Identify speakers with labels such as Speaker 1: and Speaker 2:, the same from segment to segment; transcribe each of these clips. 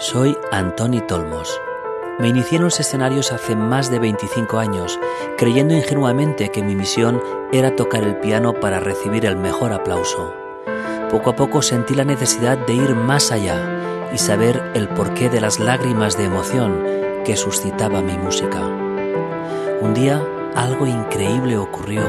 Speaker 1: Soy Antoni Tolmos. Me inicié en los escenarios hace más de 25 años, creyendo ingenuamente que mi misión era tocar el piano para recibir el mejor aplauso. Poco a poco sentí la necesidad de ir más allá y saber el porqué de las lágrimas de emoción que suscitaba mi música. Un día, algo increíble ocurrió.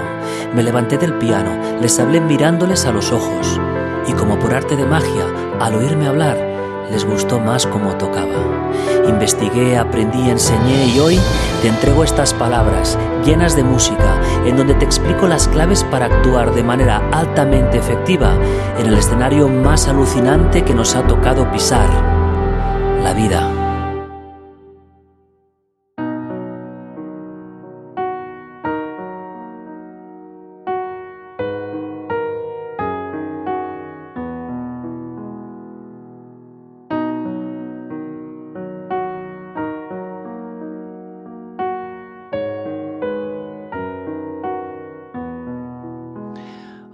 Speaker 1: Me levanté del piano, les hablé mirándoles a los ojos y como por arte de magia, al oírme hablar, les gustó más cómo tocaba. Investigué, aprendí, enseñé y hoy te entrego estas palabras llenas de música en donde te explico las claves para actuar de manera altamente efectiva en el escenario más alucinante que nos ha tocado pisar, la vida.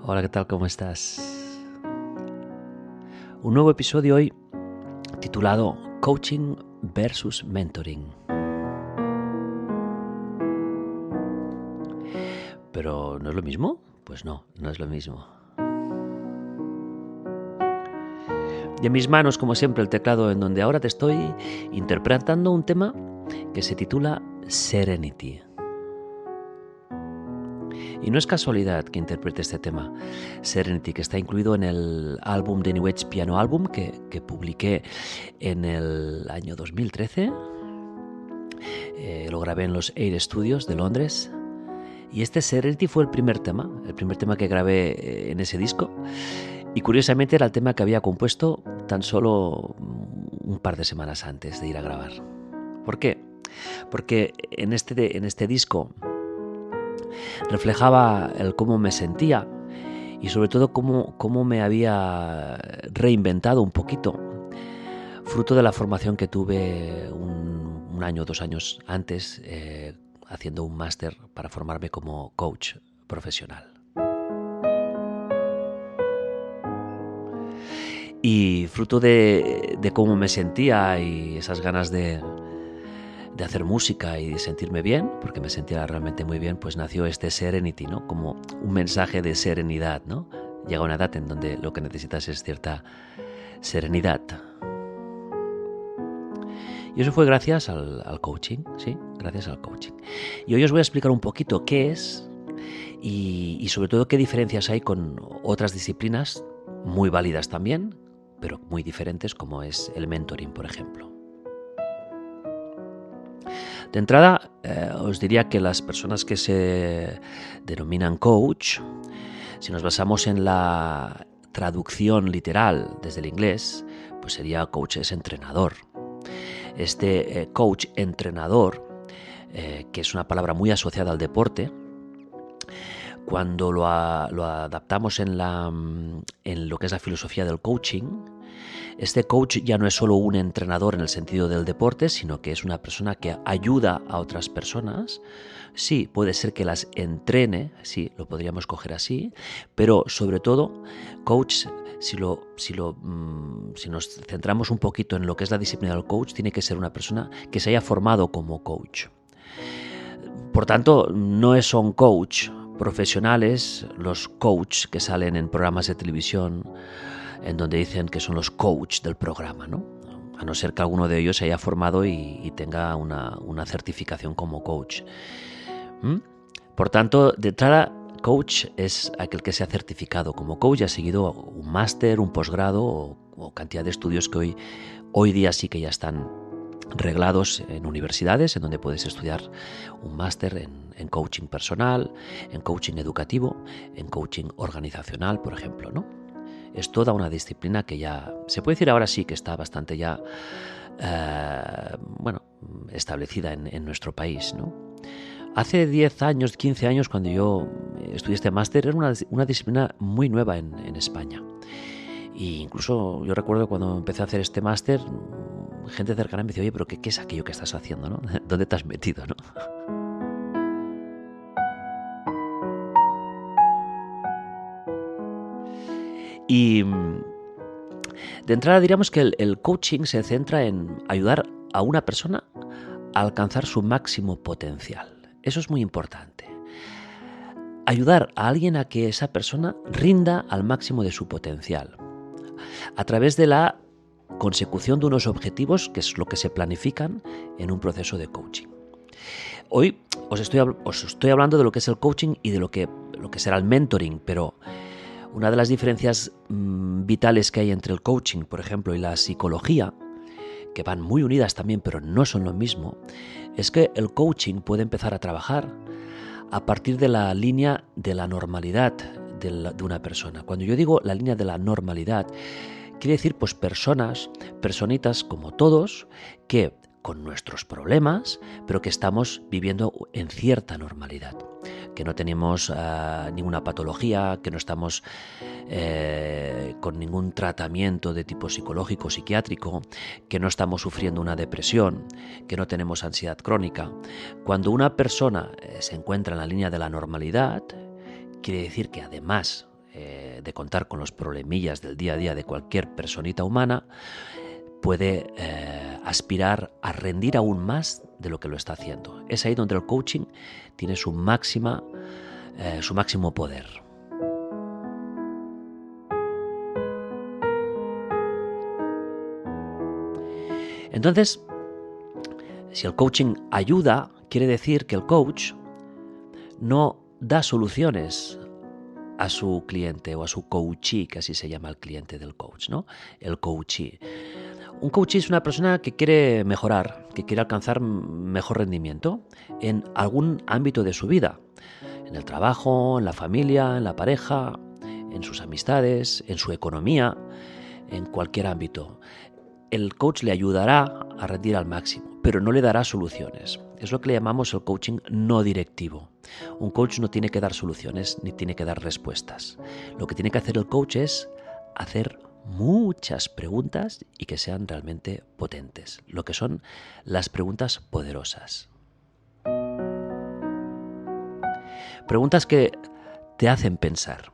Speaker 1: Hola, ¿qué tal? ¿Cómo estás? Un nuevo episodio hoy titulado Coaching versus Mentoring. ¿Pero no es lo mismo? Pues no es lo mismo. Y en mis manos, como siempre, el teclado en donde ahora te estoy interpretando un tema que se titula Serenity. Y no es casualidad que interprete este tema, Serenity, que está incluido en el álbum de New Age Piano Album que publiqué en el año 2013. Lo grabé en los Air Studios de Londres. Y este Serenity fue el primer tema que grabé en ese disco. Y curiosamente era el tema que había compuesto tan solo un par de semanas antes de ir a grabar. ¿Por qué? Porque en este disco reflejaba el cómo me sentía y sobre todo cómo me había reinventado un poquito, fruto de la formación que tuve un año o 2 años antes, haciendo un máster para formarme como coach profesional. Y fruto de cómo me sentía y esas ganas de hacer música y de sentirme bien, porque me sentía realmente muy bien, pues nació este Serenity, ¿no? Como un mensaje de serenidad, ¿no? Llega una edad en donde lo que necesitas es cierta serenidad. Y eso fue gracias al coaching, ¿sí? Gracias al coaching. Y hoy os voy a explicar un poquito qué es y sobre todo qué diferencias hay con otras disciplinas muy válidas también, pero muy diferentes, como es el mentoring, por ejemplo. De entrada, os diría que las personas que se denominan coach, si nos basamos en la traducción literal desde el inglés, pues sería coach es entrenador. Este coach entrenador, que es una palabra muy asociada al deporte, cuando lo adaptamos en lo que es la filosofía del coaching, este coach ya no es solo un entrenador en el sentido del deporte, sino que es una persona que ayuda a otras personas. Sí, puede ser que las entrene, sí, lo podríamos coger así, pero sobre todo, coach, si nos centramos un poquito en lo que es la disciplina del coach, tiene que ser una persona que se haya formado como coach. Por tanto, no son coach profesionales los coach que salen en programas de televisión en donde dicen que son los coach del programa, ¿no? A no ser que alguno de ellos se haya formado y tenga una certificación como coach. Por tanto, de entrada, coach es aquel que se ha certificado como coach y ha seguido un máster, un posgrado o cantidad de estudios que hoy día sí que ya están reglados en universidades, en donde puedes estudiar un máster en coaching personal, en coaching educativo, en coaching organizacional, por ejemplo, ¿no? Es toda una disciplina que ya, se puede decir ahora sí que está bastante ya, establecida en nuestro país, ¿no? Hace 10 años, 15 años, cuando yo estudié este máster, era una disciplina muy nueva en España. E incluso yo recuerdo cuando empecé a hacer este máster, gente cercana me decía, oye, pero ¿qué es aquello que estás haciendo, no? ¿Dónde te has metido, no? Y De entrada diríamos que el coaching se centra en ayudar a una persona a alcanzar su máximo potencial. Eso es muy importante. Ayudar a alguien a que esa persona rinda al máximo de su potencial a través de la consecución de unos objetivos, que es lo que se planifican en un proceso de coaching. Hoy os estoy hablando de lo que es el coaching y de lo que será el mentoring, pero una de las diferencias vitales que hay entre el coaching, por ejemplo, y la psicología, que van muy unidas también, pero no son lo mismo, es que el coaching puede empezar a trabajar a partir de la línea de la normalidad de una persona. Cuando yo digo la línea de la normalidad, quiere decir pues personitas como todos, que con nuestros problemas, pero que estamos viviendo en cierta normalidad, que no tenemos ninguna patología, que no estamos con ningún tratamiento de tipo psicológico, psiquiátrico, que no estamos sufriendo una depresión, que no tenemos ansiedad crónica. Cuando una persona se encuentra en la línea de la normalidad, quiere decir que además de contar con los problemillas del día a día de cualquier personita humana, puede aspirar a rendir aún más de lo que lo está haciendo. Es ahí donde el coaching tiene su máximo poder. Entonces, si el coaching ayuda, quiere decir que el coach no da soluciones a su cliente o a su coachee, que así se llama el cliente del coach, ¿no? El coachee. Un coachee es una persona que quiere mejorar, que quiere alcanzar mejor rendimiento en algún ámbito de su vida, en el trabajo, en la familia, en la pareja, en sus amistades, en su economía, en cualquier ámbito. El coach le ayudará a rendir al máximo, pero no le dará soluciones. Es lo que le llamamos el coaching no directivo. Un coach no tiene que dar soluciones ni tiene que dar respuestas. Lo que tiene que hacer el coach es hacer muchas preguntas y que sean realmente potentes, lo que son las preguntas poderosas. Preguntas que te hacen pensar.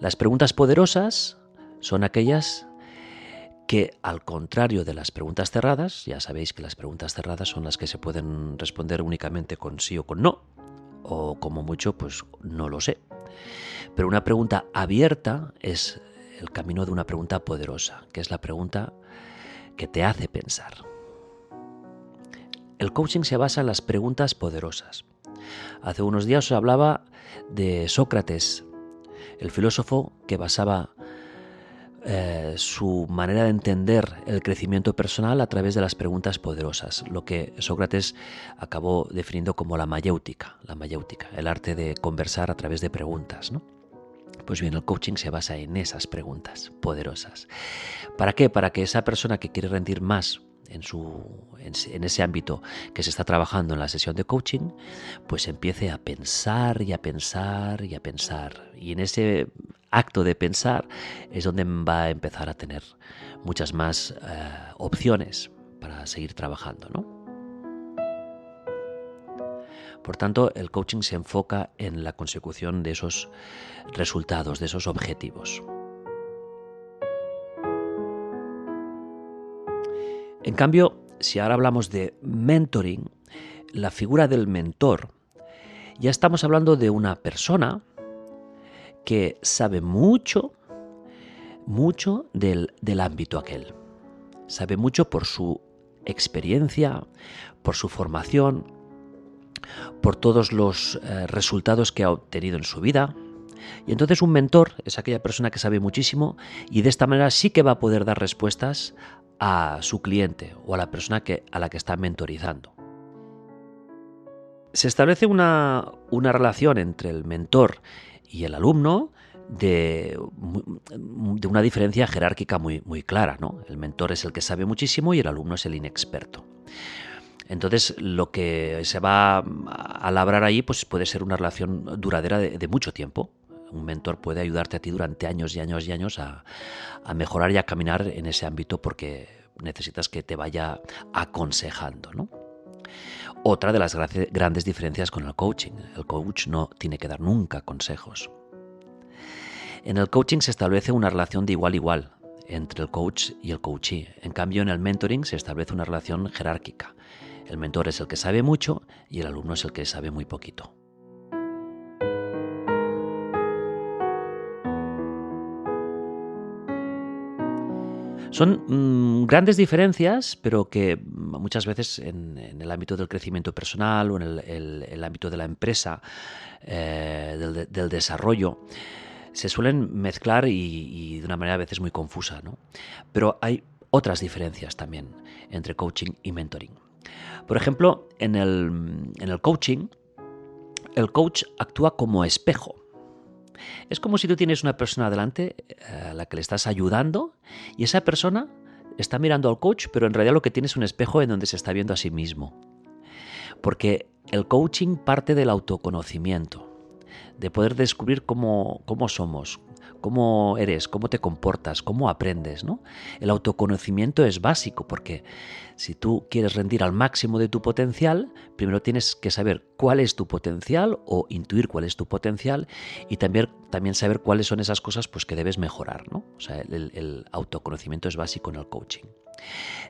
Speaker 1: Las preguntas poderosas son aquellas que, al contrario de las preguntas cerradas, ya sabéis que las preguntas cerradas son las que se pueden responder únicamente con sí o con no, o como mucho, pues no lo sé. Pero una pregunta abierta es el camino de una pregunta poderosa, que es la pregunta que te hace pensar. El coaching se basa en las preguntas poderosas. Hace unos días os hablaba de Sócrates, el filósofo que basaba su manera de entender el crecimiento personal a través de las preguntas poderosas, lo que Sócrates acabó definiendo como la mayéutica, el arte de conversar a través de preguntas, ¿no? Pues bien, el coaching se basa en esas preguntas poderosas. ¿Para qué? Para que esa persona que quiere rendir más en ese ámbito que se está trabajando en la sesión de coaching, pues empiece a pensar y a pensar y a pensar. Y en ese acto de pensar es donde va a empezar a tener muchas más opciones para seguir trabajando, ¿no? Por tanto, el coaching se enfoca en la consecución de esos resultados, de esos objetivos. En cambio, si ahora hablamos de mentoring, la figura del mentor, ya estamos hablando de una persona que sabe mucho del ámbito aquel. Sabe mucho por su experiencia, por su formación, por todos los resultados que ha obtenido en su vida. Y entonces un mentor es aquella persona que sabe muchísimo y de esta manera sí que va a poder dar respuestas a su cliente o a la persona a la que está mentorizando. Se establece una relación entre el mentor y el alumno de una diferencia jerárquica muy clara, ¿no? El mentor es el que sabe muchísimo y el alumno es el inexperto. Entonces, lo que se va a labrar ahí pues puede ser una relación duradera de mucho tiempo. Un mentor puede ayudarte a ti durante años y años y años a mejorar y a caminar en ese ámbito porque necesitas que te vaya aconsejando, ¿no? Otra de las grandes diferencias con el coaching. El coach no tiene que dar nunca consejos. En el coaching se establece una relación de igual a igual entre el coach y el coachee. En cambio, en el mentoring se establece una relación jerárquica. El mentor es el que sabe mucho y el alumno es el que sabe muy poquito. Son grandes diferencias, pero que muchas veces en el ámbito del crecimiento personal o en el ámbito de la empresa, del desarrollo, se suelen mezclar y de una manera a veces muy confusa, ¿no? Pero hay otras diferencias también entre coaching y mentoring. Por ejemplo, en el coaching, el coach actúa como espejo. Es como si tú tienes una persona delante a la que le estás ayudando y esa persona está mirando al coach, pero en realidad lo que tiene es un espejo en donde se está viendo a sí mismo. Porque el coaching parte del autoconocimiento, de poder descubrir cómo somos, cómo eres, cómo te comportas, cómo aprendes, ¿no? El autoconocimiento es básico porque si tú quieres rendir al máximo de tu potencial, primero tienes que saber cuál es tu potencial o intuir cuál es tu potencial y también saber cuáles son esas cosas pues, que debes mejorar, ¿no? O sea, el autoconocimiento es básico en el coaching.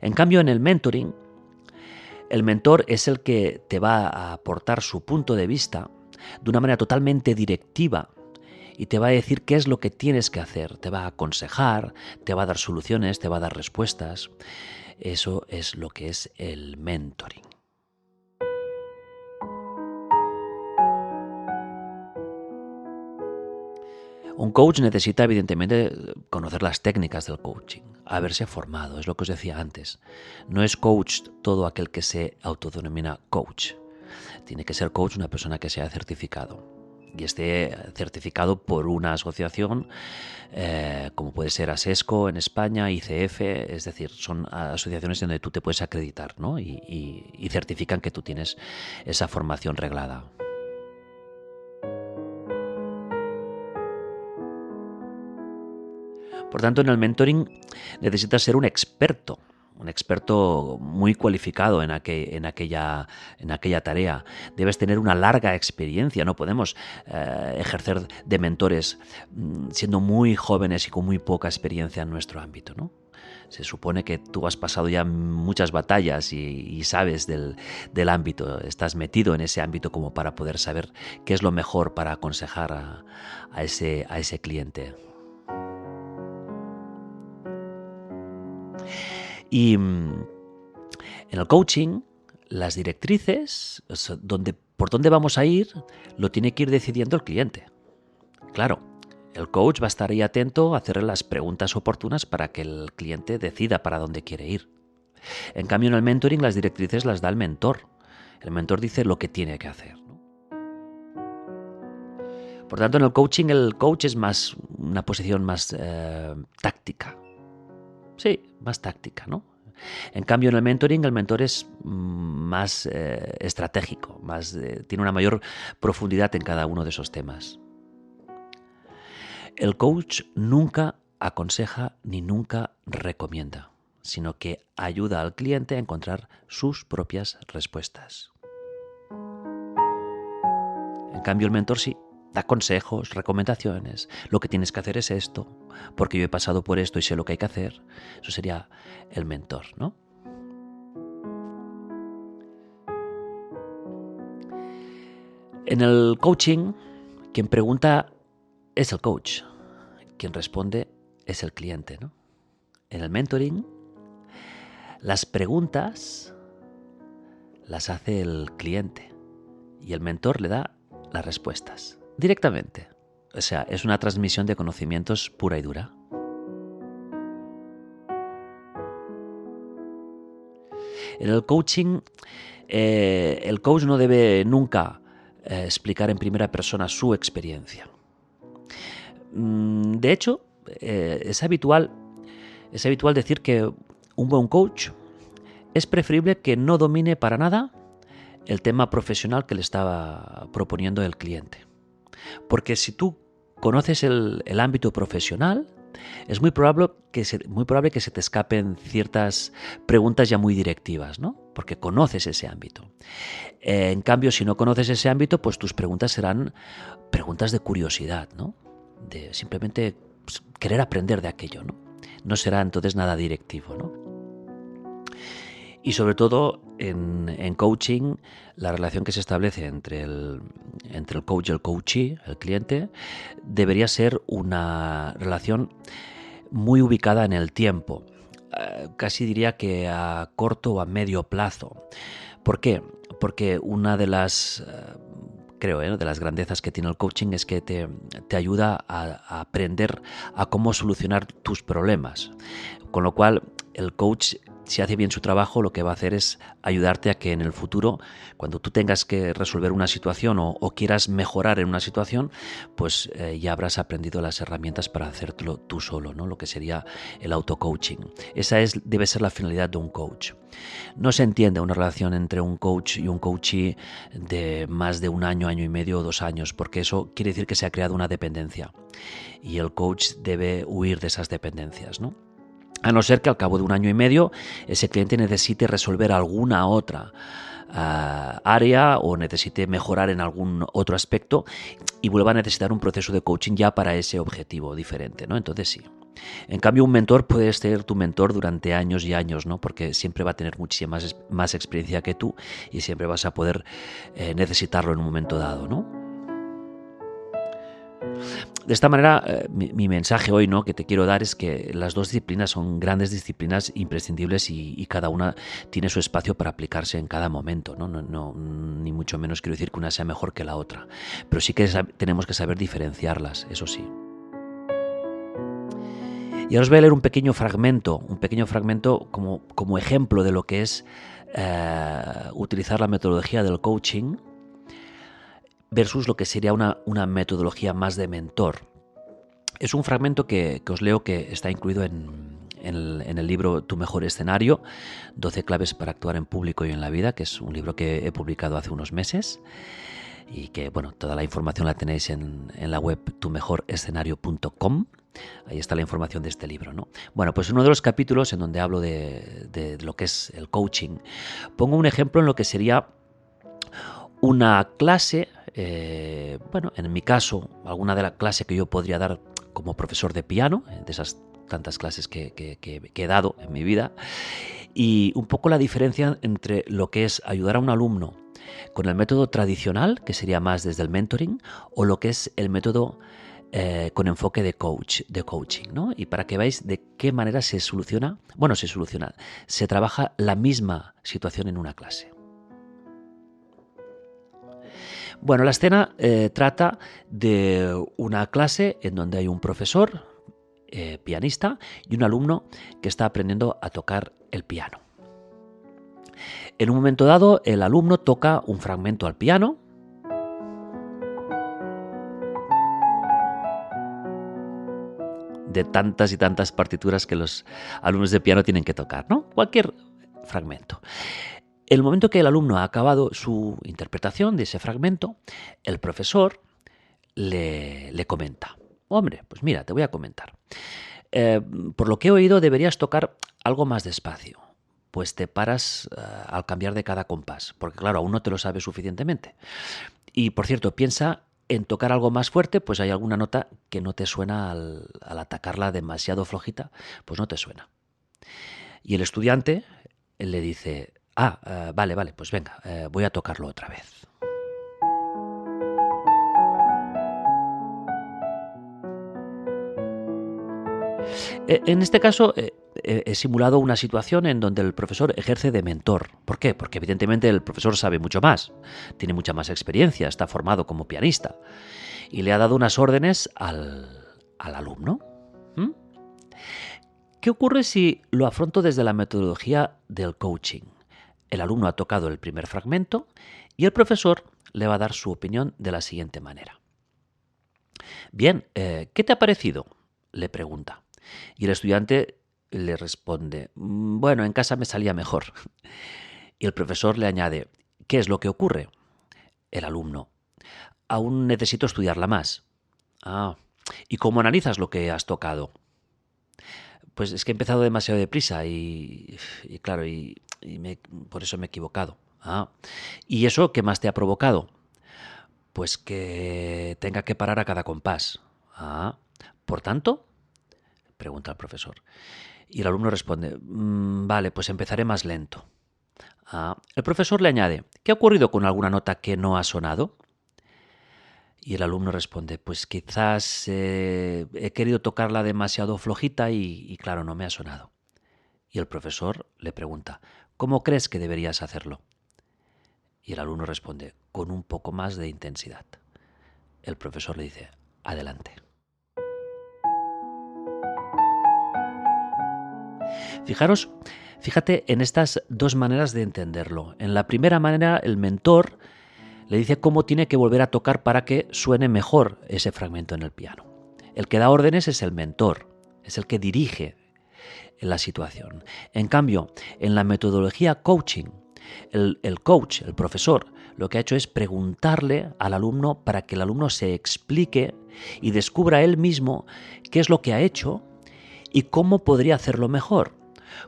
Speaker 1: En cambio, en el mentoring, el mentor es el que te va a aportar su punto de vista de una manera totalmente directiva y te va a decir qué es lo que tienes que hacer, te va a aconsejar, te va a dar soluciones, te va a dar respuestas. Eso es lo que es el mentoring. Un coach necesita evidentemente conocer las técnicas del coaching, haberse formado, es lo que os decía antes. No es coach todo aquel que se autodenomina coach. Tiene que ser coach una persona que sea certificado y esté certificado por una asociación como puede ser ASESCO en España, ICF, es decir, son asociaciones donde tú te puedes acreditar, ¿no? y certifican que tú tienes esa formación reglada. Por tanto, en el mentoring necesitas ser un experto muy cualificado en aquella tarea. Debes tener una larga experiencia. No podemos ejercer de mentores siendo muy jóvenes y con muy poca experiencia en nuestro ámbito, ¿no? Se supone que tú has pasado ya muchas batallas y sabes del ámbito, estás metido en ese ámbito como para poder saber qué es lo mejor para aconsejar a ese cliente. Y en el coaching, las directrices, por dónde vamos a ir, lo tiene que ir decidiendo el cliente. Claro, el coach va a estar ahí atento a hacerle las preguntas oportunas para que el cliente decida para dónde quiere ir. En cambio, en el mentoring, las directrices las da el mentor. El mentor dice lo que tiene que hacer, ¿no? Por tanto, en el coaching, el coach es más una posición más táctica. Sí, más táctica, ¿no? En cambio, en el mentoring, el mentor es más estratégico, tiene una mayor profundidad en cada uno de esos temas. El coach nunca aconseja ni nunca recomienda, sino que ayuda al cliente a encontrar sus propias respuestas. En cambio, el mentor sí da consejos, recomendaciones. Lo que tienes que hacer es esto, porque yo he pasado por esto y sé lo que hay que hacer. Eso sería el mentor, ¿no? En el coaching, quien pregunta es el coach. Quien responde es el cliente, ¿no? En el mentoring, las preguntas las hace el cliente y el mentor le da las respuestas directamente. O sea, es una transmisión de conocimientos pura y dura. En el coaching, el coach no debe nunca explicar en primera persona su experiencia. De hecho, es habitual decir que un buen coach es preferible que no domine para nada el tema profesional que le estaba proponiendo el cliente. Porque si tú conoces el ámbito profesional, es muy probable que se te escapen ciertas preguntas ya muy directivas, ¿no? Porque conoces ese ámbito. En cambio, si no conoces ese ámbito, pues tus preguntas serán preguntas de curiosidad, ¿no? De simplemente querer aprender de aquello, ¿no? no será entonces nada directivo, ¿no? Y sobre todo en coaching, la relación que se establece entre el coach y el coachee, el cliente, debería ser una relación muy ubicada en el tiempo. Casi diría que a corto o a medio plazo. ¿Por qué? Porque una de las, creo, de las grandezas que tiene el coaching es que te ayuda a aprender a cómo solucionar tus problemas. Con lo cual, el coach, si hace bien su trabajo, lo que va a hacer es ayudarte a que en el futuro, cuando tú tengas que resolver una situación o quieras mejorar en una situación, pues ya habrás aprendido las herramientas para hacerlo tú solo, ¿no? Lo que sería el auto-coaching. Esa debe ser la finalidad de un coach. No se entiende una relación entre un coach y un coachee de más de un año, año y medio o 2 años, porque eso quiere decir que se ha creado una dependencia y el coach debe huir de esas dependencias, ¿no? A no ser que al cabo de un año y medio ese cliente necesite resolver alguna otra área o necesite mejorar en algún otro aspecto y vuelva a necesitar un proceso de coaching ya para ese objetivo diferente, ¿no? Entonces sí. En cambio, un mentor puede ser tu mentor durante años y años, ¿no? Porque siempre va a tener muchísima más experiencia que tú y siempre vas a poder necesitarlo en un momento dado, ¿no? De esta manera, mi mensaje hoy, ¿no?, que te quiero dar es que las dos disciplinas son grandes disciplinas imprescindibles y cada una tiene su espacio para aplicarse en cada momento, ¿no? No, ni mucho menos quiero decir que una sea mejor que la otra, pero sí que tenemos que saber diferenciarlas, eso sí. Y ahora os voy a leer un pequeño fragmento como ejemplo de lo que es utilizar la metodología del coaching versus lo que sería una metodología más de mentor. Es un fragmento que os leo que está incluido en el libro Tu mejor escenario, 12 claves para actuar en público y en la vida, que es un libro que he publicado hace unos meses y que, bueno, toda la información la tenéis en la web tumejorescenario.com. Ahí está la información de este libro, ¿no? Bueno, pues en uno de los capítulos en donde hablo de lo que es el coaching, pongo un ejemplo en lo que sería una clase, bueno, en mi caso, alguna de la clase que yo podría dar como profesor de piano, de esas tantas clases que he dado en mi vida, y un poco la diferencia entre lo que es ayudar a un alumno con el método tradicional, que sería más desde el mentoring, o lo que es el método con enfoque de coaching, ¿no? Y para que veáis de qué manera se trabaja la misma situación en una clase. Bueno, la escena trata de una clase en donde hay un profesor, pianista, y un alumno que está aprendiendo a tocar el piano. En un momento dado, el alumno toca un fragmento al piano de tantas y tantas partituras que los alumnos de piano tienen que tocar, ¿no? Cualquier fragmento. El momento que el alumno ha acabado su interpretación de ese fragmento, el profesor le comenta: hombre, pues mira, te voy a comentar. Por lo que he oído, deberías tocar algo más despacio, pues te paras al cambiar de cada compás, porque claro, aún no te lo sabes suficientemente. Y por cierto, piensa en tocar algo más fuerte, pues hay alguna nota que no te suena al atacarla demasiado flojita, pues no te suena. Y el estudiante le dice: vale, pues venga, voy a tocarlo otra vez. En este caso, he simulado una situación en donde el profesor ejerce de mentor. ¿Por qué? Porque evidentemente el profesor sabe mucho más, tiene mucha más experiencia, está formado como pianista y le ha dado unas órdenes al alumno. ¿Mm? ¿Qué ocurre si lo afronto desde la metodología del coaching? El alumno ha tocado el primer fragmento y el profesor le va a dar su opinión de la siguiente manera. Bien, ¿qué te ha parecido?, le pregunta. Y el estudiante le responde: bueno, en casa me salía mejor. Y el profesor le añade: ¿qué es lo que ocurre? El alumno: aún necesito estudiarla más. ¿Y cómo analizas lo que has tocado? Pues es que he empezado demasiado deprisa y claro, por eso me he equivocado. ¿Y eso qué más te ha provocado? Pues que tenga que parar a cada compás. Por tanto, pregunta el profesor. Y el alumno responde, vale, pues empezaré más lento. El profesor le añade, ¿qué ha ocurrido con alguna nota que no ha sonado? Y el alumno responde, pues quizás he querido tocarla demasiado flojita y claro, no me ha sonado. Y el profesor le pregunta, ¿cómo crees que deberías hacerlo? Y el alumno responde, con un poco más de intensidad. El profesor le dice, adelante. Fíjate en estas dos maneras de entenderlo. En la primera manera, el mentor le dice cómo tiene que volver a tocar para que suene mejor ese fragmento en el piano. El que da órdenes es el mentor, es el que dirige la situación. En cambio, en la metodología coaching, el coach, el profesor, lo que ha hecho es preguntarle al alumno para que el alumno se explique y descubra él mismo qué es lo que ha hecho y cómo podría hacerlo mejor.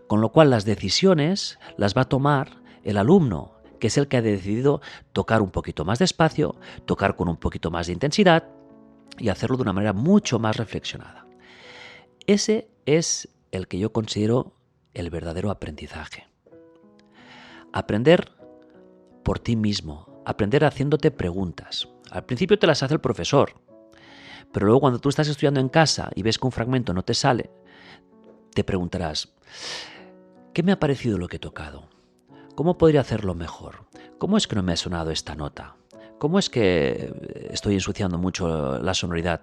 Speaker 1: Con lo cual las decisiones las va a tomar el alumno, que es el que ha decidido tocar un poquito más despacio, tocar con un poquito más de intensidad y hacerlo de una manera mucho más reflexionada. Ese es el que yo considero el verdadero aprendizaje. Aprender por ti mismo, aprender haciéndote preguntas. Al principio te las hace el profesor, pero luego cuando tú estás estudiando en casa y ves que un fragmento no te sale, te preguntarás, ¿qué me ha parecido lo que he tocado? ¿Cómo podría hacerlo mejor? ¿Cómo es que no me ha sonado esta nota? ¿Cómo es que estoy ensuciando mucho la sonoridad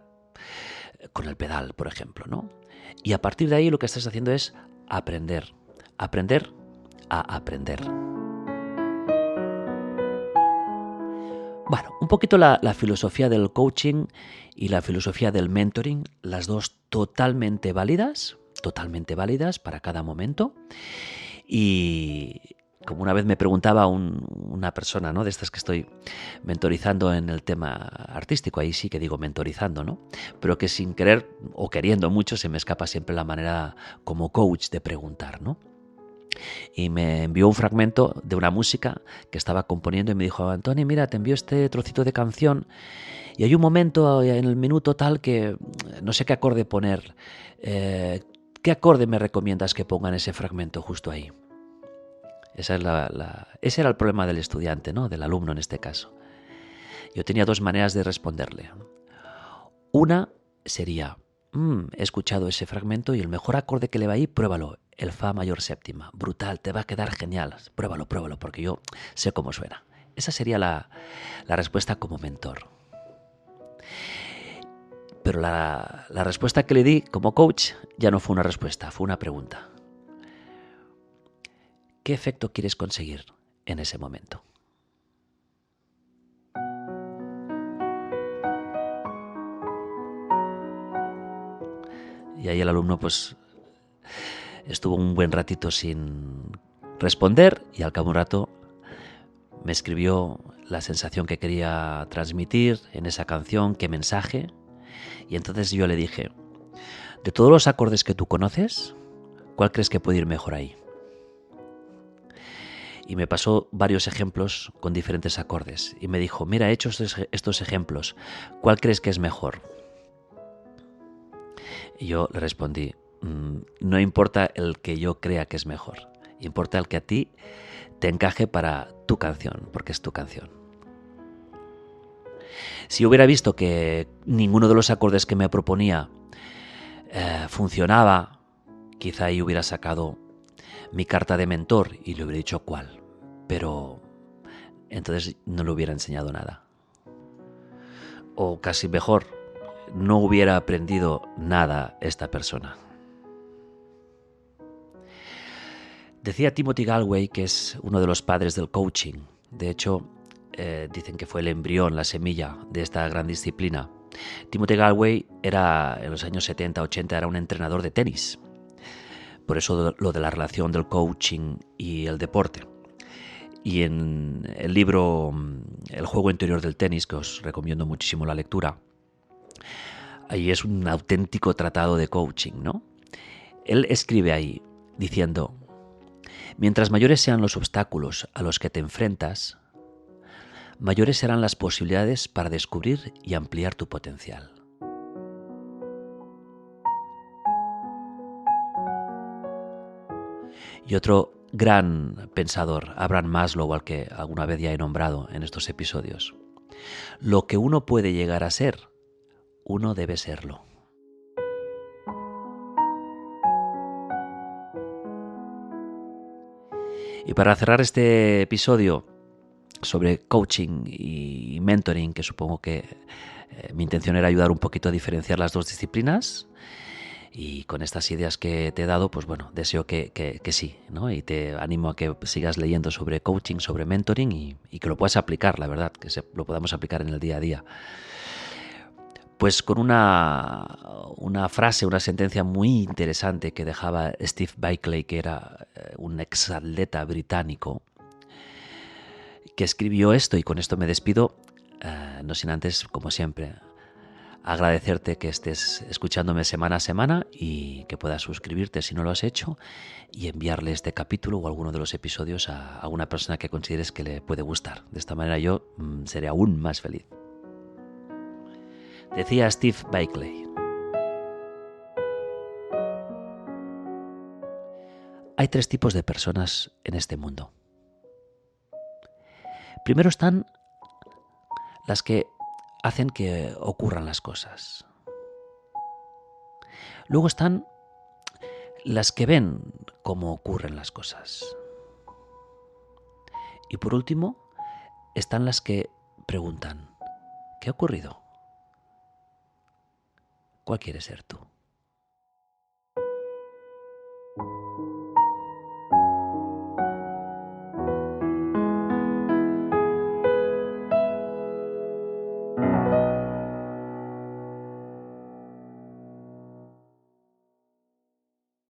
Speaker 1: con el pedal, por ejemplo, ¿no? Y a partir de ahí lo que estás haciendo es aprender a aprender. Bueno, un poquito la filosofía del coaching y la filosofía del mentoring, las dos totalmente válidas para cada momento. Y como una vez me preguntaba una persona, ¿no?, de estas que estoy mentorizando en el tema artístico, ahí sí que digo mentorizando, ¿no?, pero que sin querer o queriendo mucho se me escapa siempre la manera como coach de preguntar, ¿no? Y me envió un fragmento de una música que estaba componiendo y me dijo, Antoni, mira, te envío este trocito de canción y hay un momento en el minuto tal que no sé qué acorde poner. ¿Qué acorde me recomiendas que ponga en ese fragmento justo ahí? Ese era el problema del estudiante, ¿no?, del alumno en este caso. Yo tenía dos maneras de responderle. Una sería, he escuchado ese fragmento y el mejor acorde que le va ahí, pruébalo, el Fa mayor séptima, brutal, te va a quedar genial, pruébalo, porque yo sé cómo suena. Esa sería la respuesta como mentor. Pero la respuesta que le di como coach ya no fue una respuesta, fue una pregunta. ¿Qué efecto quieres conseguir en ese momento? Y ahí el alumno pues estuvo un buen ratito sin responder y al cabo de un rato me escribió la sensación que quería transmitir en esa canción, qué mensaje. Y entonces yo le dije, de todos los acordes que tú conoces, ¿cuál crees que puede ir mejor ahí? Y me pasó varios ejemplos con diferentes acordes. Y me dijo, mira, he hecho estos ejemplos, ¿cuál crees que es mejor? Y yo le respondí, no importa el que yo crea que es mejor, importa el que a ti te encaje para tu canción, porque es tu canción. Si hubiera visto que ninguno de los acordes que me proponía funcionaba, quizá ahí hubiera sacado mi carta de mentor y le hubiera dicho cuál, pero entonces no le hubiera enseñado nada. O casi mejor, no hubiera aprendido nada esta persona. Decía Timothy Gallwey, que es uno de los padres del coaching. De hecho, dicen que fue el embrión, la semilla de esta gran disciplina. Timothy Gallwey era, en los años 70-80, era un entrenador de tenis. Por eso lo de la relación del coaching y el deporte. Y en el libro El juego interior del tenis, que os recomiendo muchísimo la lectura, ahí es un auténtico tratado de coaching, ¿no? Él escribe ahí diciendo, mientras mayores sean los obstáculos a los que te enfrentas, mayores serán las posibilidades para descubrir y ampliar tu potencial. Y otro gran pensador, Abraham Maslow, al que alguna vez ya he nombrado en estos episodios. Lo que uno puede llegar a ser, uno debe serlo. Y para cerrar este episodio sobre coaching y mentoring, que supongo que mi intención era ayudar un poquito a diferenciar las dos disciplinas, y con estas ideas que te he dado, pues bueno, deseo que sí, ¿no? Y te animo a que sigas leyendo sobre coaching, sobre mentoring y que lo puedas aplicar, la verdad, que lo podamos aplicar en el día a día. Pues con una frase, una sentencia muy interesante que dejaba Steve Bickley, que era un exatleta británico, que escribió esto, y con esto me despido, no sin antes, como siempre, agradecerte que estés escuchándome semana a semana y que puedas suscribirte si no lo has hecho y enviarle este capítulo o alguno de los episodios a una persona que consideres que le puede gustar. De esta manera yo seré aún más feliz. Decía Steve Bickley: hay 3 tipos de personas en este mundo. Primero están las que hacen que ocurran las cosas. Luego están las que ven cómo ocurren las cosas. Y por último, están las que preguntan: ¿qué ha ocurrido? ¿Cuál quieres ser tú?